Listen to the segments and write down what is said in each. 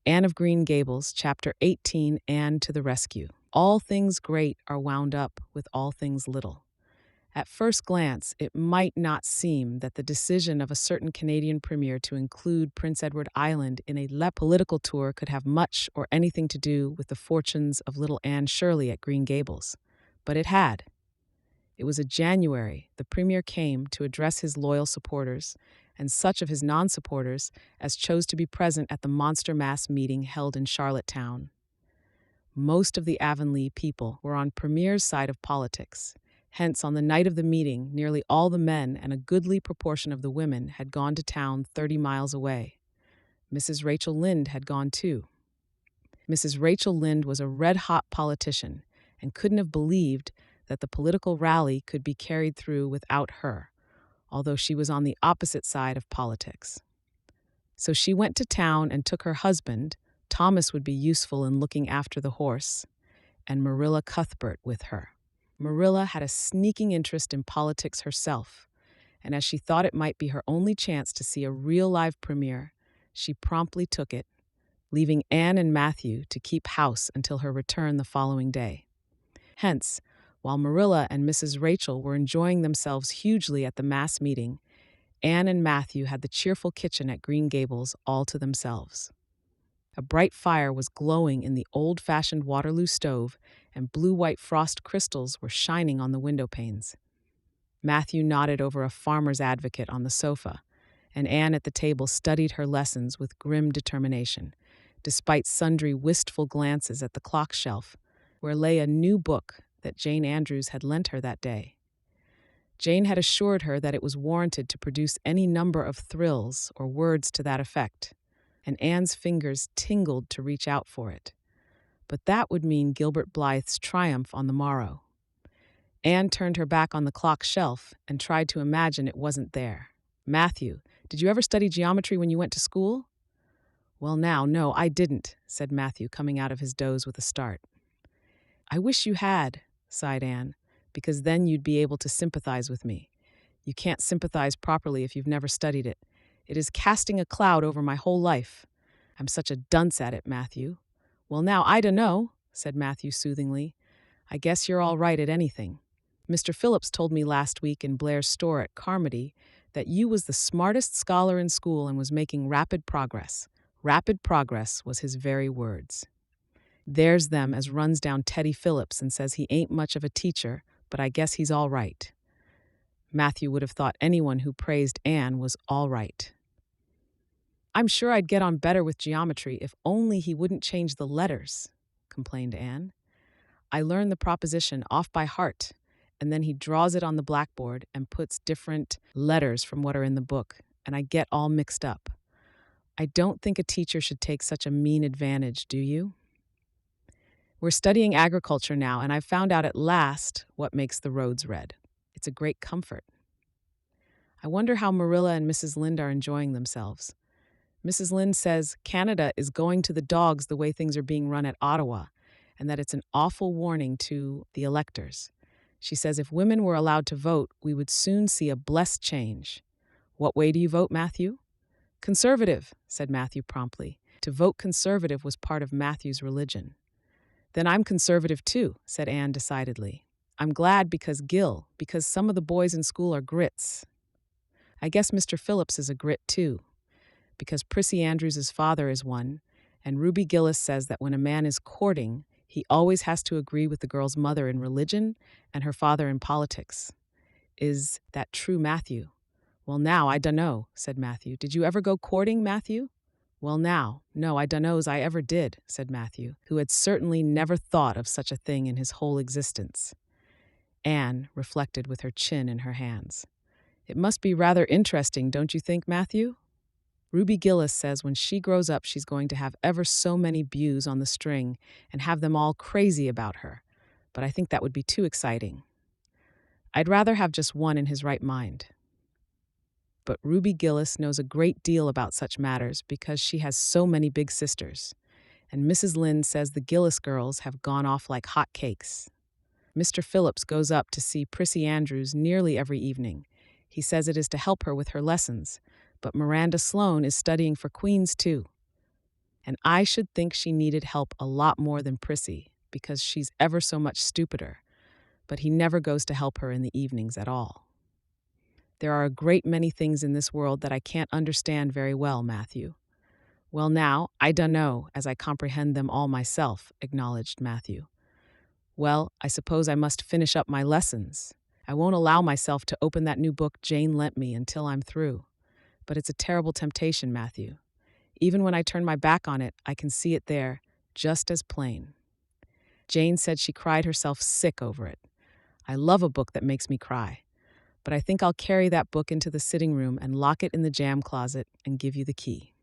Anne of Green Gables, Chapter 18, Anne to the Rescue. All things great are wound up with all things little. At first glance, it might not seem that the decision of a certain Canadian premier to include Prince Edward Island in a political tour could have much or anything to do with the fortunes of little Anne Shirley at Green Gables. But it had. It was a January. The premier came to address his loyal supporters and such of his non-supporters as chose to be present at the monster mass meeting held in Charlottetown. Most of the Avonlea people were on Premier's side of politics. Hence, on the night of the meeting, nearly all the men and a goodly proportion of the women had gone to town 30 miles away. Mrs. Rachel Lynde had gone too. Mrs. Rachel Lynde was a red-hot politician and couldn't have believed that the political rally could be carried through without her, although she was on the opposite side of politics. So she went to town and took her husband. Thomas would be useful in looking after the horse, and Marilla Cuthbert with her. Marilla had a sneaking interest in politics herself, and as she thought it might be her only chance to see a real live premier, she promptly took it, leaving Anne and Matthew to keep house until her return the following day. Hence, while Marilla and Mrs. Rachel were enjoying themselves hugely at the mass meeting, Anne and Matthew had the cheerful kitchen at Green Gables all to themselves. A bright fire was glowing in the old-fashioned Waterloo stove, and blue-white frost crystals were shining on the window panes. Matthew nodded over a farmer's advocate on the sofa, and Anne at the table studied her lessons with grim determination, despite sundry wistful glances at the clock shelf, where lay a new book that Jane Andrews had lent her that day. Jane had assured her that it was warranted to produce any number of thrills or words to that effect, and Anne's fingers tingled to reach out for it. But that would mean Gilbert Blythe's triumph on the morrow. Anne turned her back on the clock shelf and tried to imagine it wasn't there. "Matthew, did you ever study geometry when you went to school?" "Well, now, no, I didn't," said Matthew, coming out of his doze with a start. "I wish you had," sighed Anne, "because then you'd be able to sympathize with me. You can't sympathize properly if you've never studied it. It is casting a cloud over my whole life. I'm such a dunce at it, Matthew." "Well, now, I dunno," said Matthew soothingly. "I guess you're all right at anything. Mr. Phillips told me last week in Blair's store at Carmody that you was the smartest scholar in school and was making rapid progress. Rapid progress was his very words. There's them as runs down Teddy Phillips and says he ain't much of a teacher, but I guess he's all right." Matthew would have thought anyone who praised Anne was all right. "I'm sure I'd get on better with geometry if only he wouldn't change the letters," complained Anne. "I learned the proposition off by heart, and then he draws it on the blackboard and puts different letters from what are in the book, and I get all mixed up. I don't think a teacher should take such a mean advantage, do you? We're studying agriculture now, and I've found out at last what makes the roads red. It's a great comfort. I wonder how Marilla and Mrs. Lynde are enjoying themselves. Mrs. Lynde says Canada is going to the dogs the way things are being run at Ottawa, and that it's an awful warning to the electors. She says if women were allowed to vote, we would soon see a blessed change. What way do you vote, Matthew?" "Conservative," said Matthew promptly. To vote Conservative was part of Matthew's religion. "Then I'm Conservative too," said Anne decidedly. "I'm glad because some of the boys in school are grits. I guess Mr. Phillips is a grit too, because Prissy Andrews's father is one, and Ruby Gillis says that when a man is courting, he always has to agree with the girl's mother in religion and her father in politics. Is that true, Matthew?" "Well, now, I dunno," said Matthew. "Did you ever go courting, Matthew?" "Well, now, no, I dunno's I ever did," said Matthew, who had certainly never thought of such a thing in his whole existence. Anne reflected with her chin in her hands. "It must be rather interesting, don't you think, Matthew? Ruby Gillis says when she grows up she's going to have ever so many beaux on the string and have them all crazy about her, but I think that would be too exciting. I'd rather have just one in his right mind." But Ruby Gillis knows a great deal about such matters because she has so many big sisters, and Mrs. Lynde says the Gillis girls have gone off like hot cakes. Mr. Phillips goes up to see Prissy Andrews nearly every evening. He says it is to help her with her lessons, but Miranda Sloane is studying for Queen's too. And I should think she needed help a lot more than Prissy, because she's ever so much stupider, but he never goes to help her in the evenings at all. There are a great many things in this world that I can't understand very well, Matthew. Well, now, I dunno, as I comprehend them all myself, acknowledged Matthew. Well, I suppose I must finish up my lessons. I won't allow myself to open that new book Jane lent me until I'm through. But it's a terrible temptation, Matthew. Even when I turn my back on it, I can see it there, just as plain. Jane said she cried herself sick over it. I love a book that makes me cry. But I think I'll carry that book into the sitting room and lock it in the jam closet and give you the key.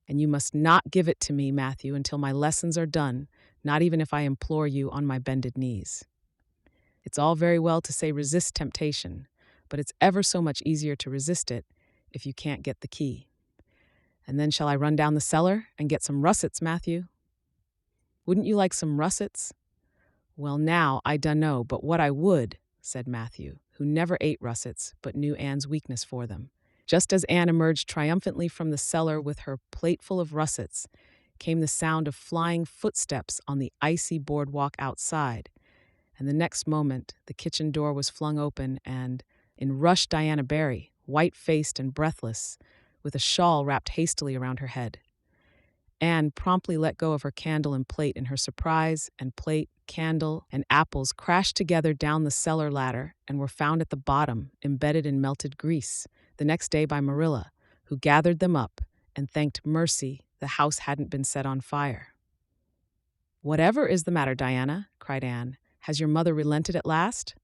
And you must not give it to me, Matthew, until my lessons are done, not even if I implore you on my bended knees. It's all very well to say resist temptation, but it's ever so much easier to resist it if you can't get the key. And then shall I run down the cellar and get some russets, Matthew? Wouldn't you like some russets? Well, now, I dunno, but what I would, said Matthew, who never ate russets but knew Anne's weakness for them. Just as Anne emerged triumphantly from the cellar with her plateful of russets, came the sound of flying footsteps on the icy boardwalk outside, and the next moment the kitchen door was flung open and in rushed Diana Barry, white-faced and breathless, with a shawl wrapped hastily around her head. Anne promptly let go of her candle and plate in her surprise, and plate, candle, and apples crashed together down the cellar ladder and were found at the bottom, embedded in melted grease, the next day by Marilla, who gathered them up and thanked mercy the house hadn't been set on fire. "Whatever is the matter, Diana?" cried Anne. "Has your mother relented at last?"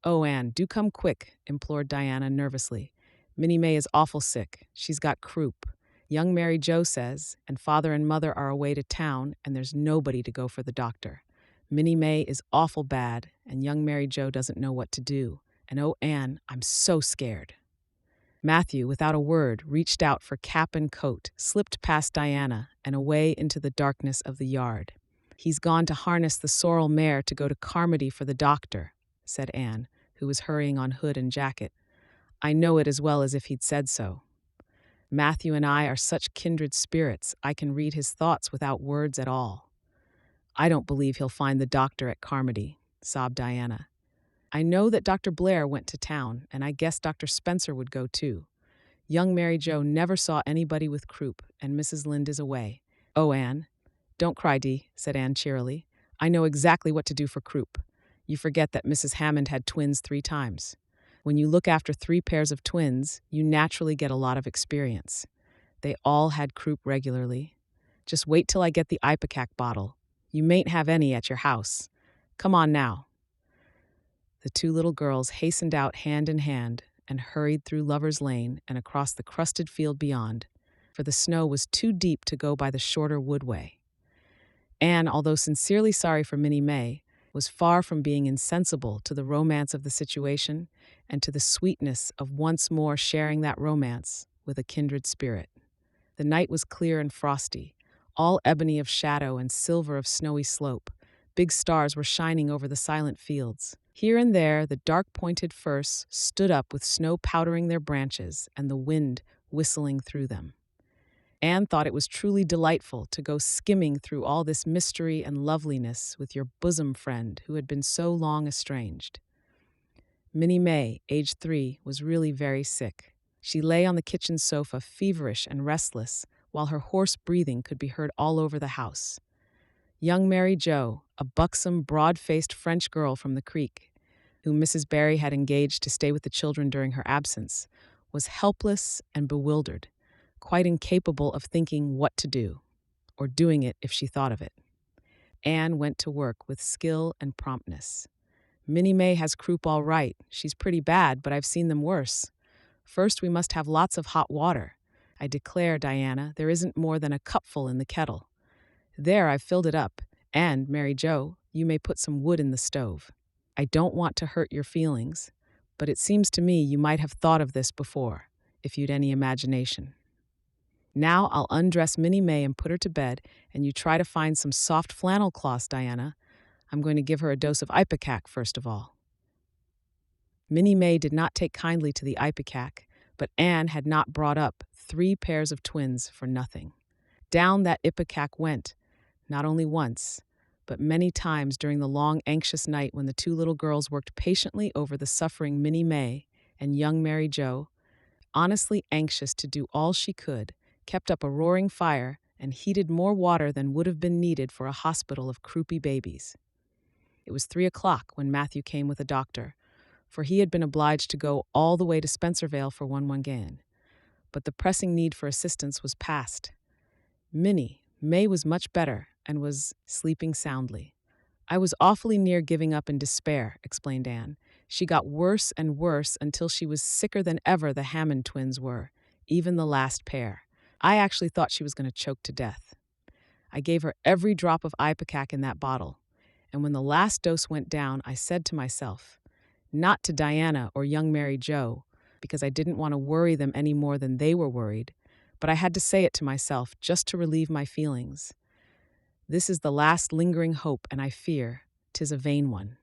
"Oh, Anne, do come quick," implored Diana nervously. "Minnie May is awful sick. She's got croup. Young Mary Joe says, and father and mother are away to town, and there's nobody to go for the doctor. Minnie May is awful bad, and young Mary Joe doesn't know what to do. And oh, Anne, I'm so scared." Matthew, without a word, reached out for cap and coat, slipped past Diana, and away into the darkness of the yard. "He's gone to harness the sorrel mare to go to Carmody for the doctor," said Anne, who was hurrying on hood and jacket. "I know it as well as if he'd said so. Matthew and I are such kindred spirits, I can read his thoughts without words at all." "I don't believe he'll find the doctor at Carmody," sobbed Diana. "I know that Dr. Blair went to town, and I guess Dr. Spencer would go too. Young Mary Joe never saw anybody with croup, and Mrs. Lynde is away. Oh, Anne." "Don't cry, Dee," said Anne cheerily. "I know exactly what to do for croup. You forget that Mrs. Hammond had twins 3 times. When you look after 3 pairs of twins, you naturally get a lot of experience. They all had croup regularly. Just wait till I get the ipecac bottle. You mayn't have any at your house. Come on now." The 2 little girls hastened out hand in hand and hurried through Lover's Lane and across the crusted field beyond, for the snow was too deep to go by the shorter woodway. Anne, although sincerely sorry for Minnie May, was far from being insensible to the romance of the situation and to the sweetness of once more sharing that romance with a kindred spirit. The night was clear and frosty, all ebony of shadow and silver of snowy slope. Big stars were shining over the silent fields. Here and there, the dark-pointed firs stood up with snow powdering their branches and the wind whistling through them. Anne thought it was truly delightful to go skimming through all this mystery and loveliness with your bosom friend who had been so long estranged. Minnie May, aged 3, was really very sick. She lay on the kitchen sofa, feverish and restless, while her hoarse breathing could be heard all over the house. Young Mary Joe, a buxom, broad-faced French girl from the creek, whom Mrs. Barry had engaged to stay with the children during her absence, was helpless and bewildered, quite incapable of thinking what to do, or doing it if she thought of it. Anne went to work with skill and promptness. "Minnie May has croup all right. She's pretty bad, but I've seen them worse. First, we must have lots of hot water. I declare, Diana, there isn't more than a cupful in the kettle. There, I've filled it up, and, Mary Joe, you may put some wood in the stove. I don't want to hurt your feelings, but it seems to me you might have thought of this before, if you'd any imagination. Now I'll undress Minnie May and put her to bed, and you try to find some soft flannel cloths, Diana. I'm going to give her a dose of ipecac first of all." Minnie May did not take kindly to the ipecac, but Anne had not brought up 3 pairs of twins for nothing. Down that ipecac went, not only once, but many times during the long, anxious night when the two little girls worked patiently over the suffering Minnie May and young Mary Jo, honestly anxious to do all she could, kept up a roaring fire, and heated more water than would have been needed for a hospital of croupy babies. It was 3 o'clock when Matthew came with a doctor, for he had been obliged to go all the way to Spencervale for one gain. But the pressing need for assistance was past. Minnie May was much better and was sleeping soundly. "I was awfully near giving up in despair," explained Anne. "She got worse and worse until she was sicker than ever the Hammond twins were, even the last pair. I actually thought she was going to choke to death. I gave her every drop of ipecac in that bottle, and when the last dose went down, I said to myself, not to Diana or young Mary Jo, because I didn't want to worry them any more than they were worried, but I had to say it to myself just to relieve my feelings. This is the last lingering hope, and I fear 'tis a vain one."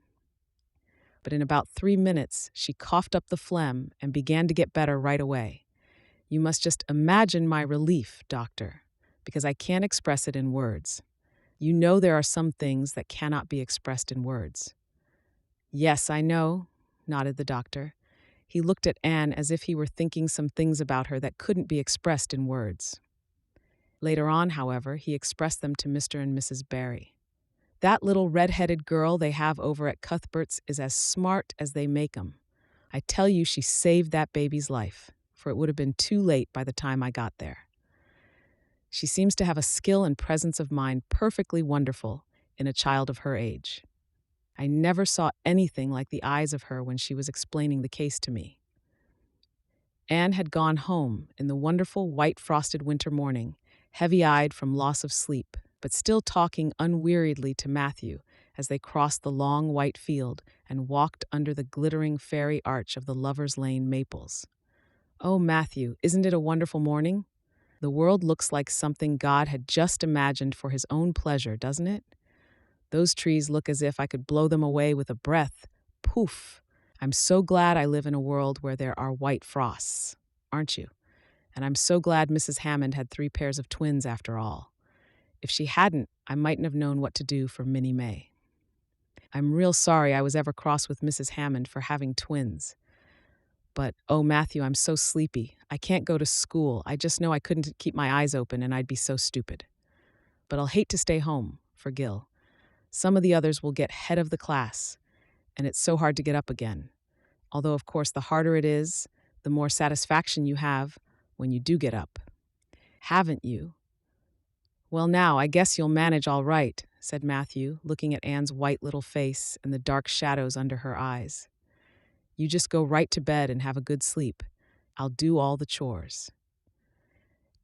But in about 3 minutes, she coughed up the phlegm and began to get better right away. You must just imagine my relief, doctor, because I can't express it in words. You know there are some things that cannot be expressed in words. "Yes, I know," nodded the doctor. He looked at Anne as if he were thinking some things about her that couldn't be expressed in words. Later on, however, he expressed them to Mr. and Mrs. Barry. "That little red-headed girl they have over at Cuthbert's is as smart as they make 'em. I tell you she saved that baby's life, for it would have been too late by the time I got there. She seems to have a skill and presence of mind perfectly wonderful in a child of her age. I never saw anything like the eyes of her when she was explaining the case to me." Anne had gone home in the wonderful white frosted winter morning, heavy-eyed from loss of sleep, but still talking unweariedly to Matthew as they crossed the long white field and walked under the glittering fairy arch of the Lover's Lane maples. "Oh, Matthew, isn't it a wonderful morning? The world looks like something God had just imagined for his own pleasure, doesn't it? Those trees look as if I could blow them away with a breath. Poof! I'm so glad I live in a world where there are white frosts, aren't you? And I'm so glad Mrs. Hammond had 3 pairs of twins after all. If she hadn't, I mightn't have known what to do for Minnie May. I'm real sorry I was ever cross with Mrs. Hammond for having twins. But, oh, Matthew, I'm so sleepy. I can't go to school. I just know I couldn't keep my eyes open and I'd be so stupid. But I'll hate to stay home for Gil. Some of the others will get head of the class, and it's so hard to get up again. Although, of course, the harder it is, the more satisfaction you have when you do get up. Haven't you?" "Well, now, I guess you'll manage all right," said Matthew, looking at Anne's white little face and the dark shadows under her eyes. "You just go right to bed and have a good sleep. I'll do all the chores."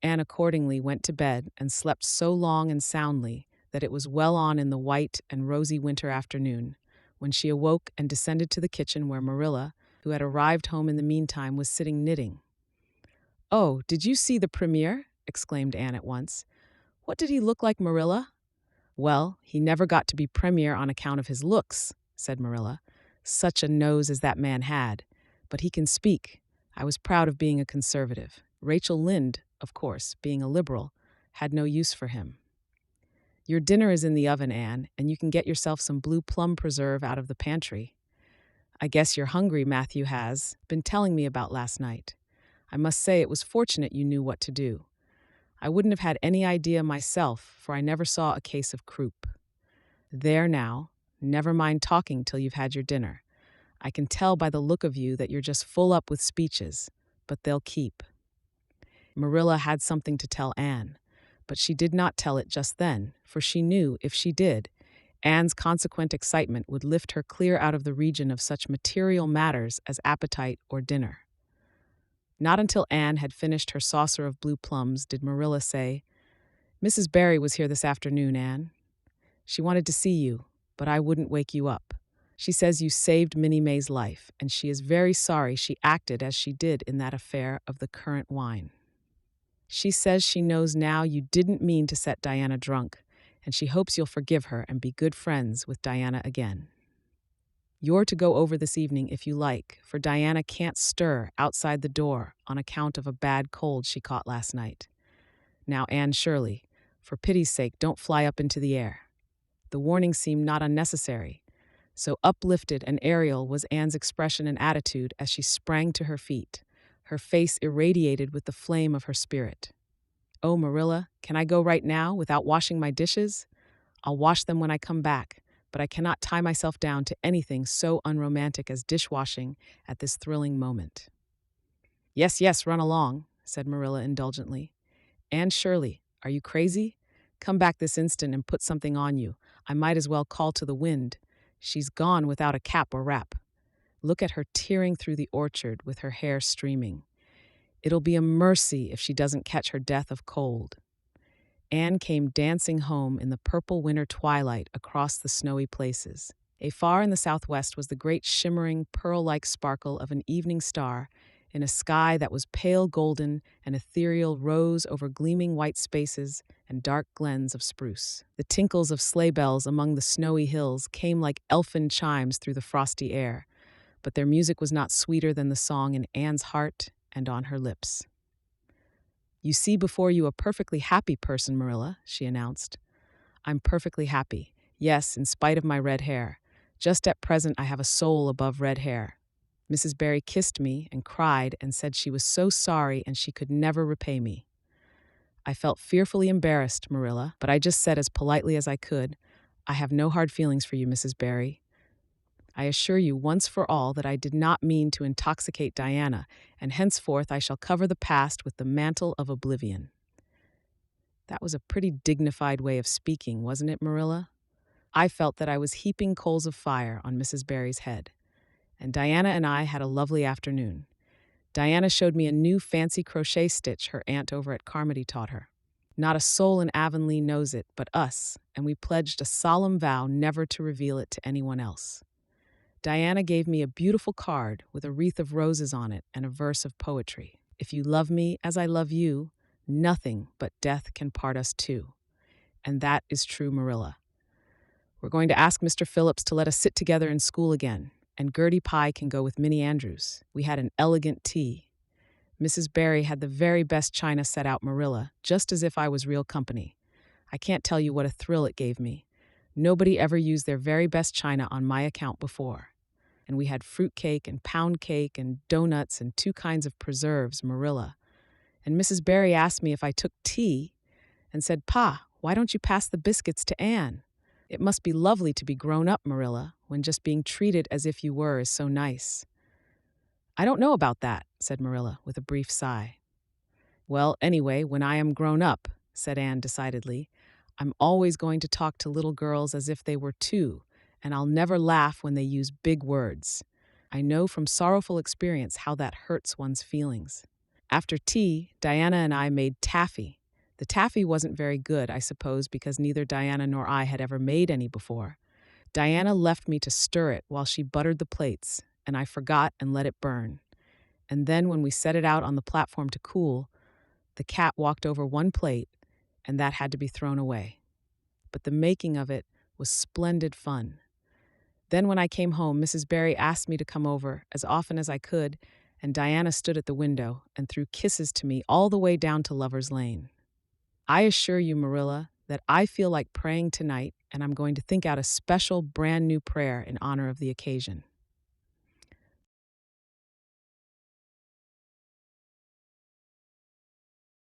Anne accordingly went to bed and slept so long and soundly that it was well on in the white and rosy winter afternoon when she awoke and descended to the kitchen where Marilla, who had arrived home in the meantime, was sitting knitting. "Oh, did you see the premier?" exclaimed Anne at once. "What did he look like, Marilla?" "Well, he never got to be premier on account of his looks," said Marilla. "Such a nose as that man had. But he can speak. I was proud of being a conservative. Rachel Lynde, of course, being a liberal, had no use for him. Your dinner is in the oven, Anne, and you can get yourself some blue plum preserve out of the pantry. I guess you're hungry, Matthew has been telling me about last night. I must say it was fortunate you knew what to do. I wouldn't have had any idea myself, for I never saw a case of croup. There now, never mind talking till you've had your dinner. I can tell by the look of you that you're just full up with speeches, but they'll keep." Marilla had something to tell Anne, but she did not tell it just then, for she knew, if she did, Anne's consequent excitement would lift her clear out of the region of such material matters as appetite or dinner. Not until Anne had finished her saucer of blue plums did Marilla say, "Mrs. Barry was here this afternoon, Anne. She wanted to see you, but I wouldn't wake you up. She says you saved Minnie May's life, and she is very sorry she acted as she did in that affair of the currant wine. She says she knows now you didn't mean to set Diana drunk, and she hopes you'll forgive her and be good friends with Diana again. You're to go over this evening if you like, for Diana can't stir outside the door on account of a bad cold she caught last night. Now, Anne Shirley, For pity's sake, don't fly up into the air." The warning seemed not unnecessary. So uplifted and aerial was Anne's expression and attitude as she sprang to her feet, her face irradiated with the flame of her spirit. "Oh, Marilla, can I go right now without washing my dishes? I'll wash them when I come back, but I cannot tie myself down to anything so unromantic as dishwashing at this thrilling moment." "Yes, yes, run along," said Marilla indulgently. "Anne Shirley, are you crazy? Come back this instant and put something on you. I might as well call to the wind. She's gone without a cap or wrap. Look at her tearing through the orchard with her hair streaming. It'll be a mercy if she doesn't catch her death of cold." Anne came dancing home in the purple winter twilight across the snowy places. Afar in the southwest was the great shimmering, pearl-like sparkle of an evening star in a sky that was pale golden and ethereal rose over gleaming white spaces and dark glens of spruce. The tinkles of sleigh bells among the snowy hills came like elfin chimes through the frosty air, but their music was not sweeter than the song in Anne's heart and on her lips. "You see before you a perfectly happy person, Marilla," she announced. "I'm perfectly happy. Yes, in spite of my red hair. Just at present I have a soul above red hair." Mrs. Barry kissed me and cried and said she was so sorry and she could never repay me. I felt fearfully embarrassed, Marilla, but I just said as politely as I could, "I have no hard feelings for you, Mrs. Barry. I assure you once for all that I did not mean to intoxicate Diana, and henceforth I shall cover the past with the mantle of oblivion." That was a pretty dignified way of speaking, wasn't it, Marilla? I felt that I was heaping coals of fire on Mrs. Barry's head. And Diana and I had a lovely afternoon. Diana showed me a new fancy crochet stitch her aunt over at Carmody taught her. Not a soul in Avonlea knows it but us, and we pledged a solemn vow never to reveal it to anyone else. Diana gave me a beautiful card with a wreath of roses on it and a verse of poetry. "If you love me as I love you, nothing but death can part us two." And that is true, Marilla. We're going to ask Mr. Phillips to let us sit together in school again, and Gertie Pye can go with Minnie Andrews. We had an elegant tea. Mrs. Barry had the very best china set out, Marilla, just as if I was real company. I can't tell you what a thrill it gave me. Nobody ever used their very best china on my account before. And we had fruit cake and pound cake and donuts and 2 kinds of preserves, Marilla. And Mrs. Barry asked me if I took tea and said, "Pa, why don't you pass the biscuits to Anne? It must be lovely to be grown up, Marilla, when just being treated as if you were is so nice." "I don't know about that," said Marilla with a brief sigh. "Well, anyway, when I am grown up," said Anne decidedly, "I'm always going to talk to little girls as if they were too, and I'll never laugh when they use big words. I know from sorrowful experience how that hurts one's feelings." After tea, Diana and I made taffy. The taffy wasn't very good, I suppose, because neither Diana nor I had ever made any before. Diana left me to stir it while she buttered the plates, and I forgot and let it burn. And then when we set it out on the platform to cool, the cat walked over one plate, and that had to be thrown away. But the making of it was splendid fun. Then when I came home, Mrs. Barry asked me to come over as often as I could, and Diana stood at the window and threw kisses to me all the way down to Lover's Lane. I assure you, Marilla, that I feel like praying tonight, and I'm going to think out a special brand new prayer in honor of the occasion.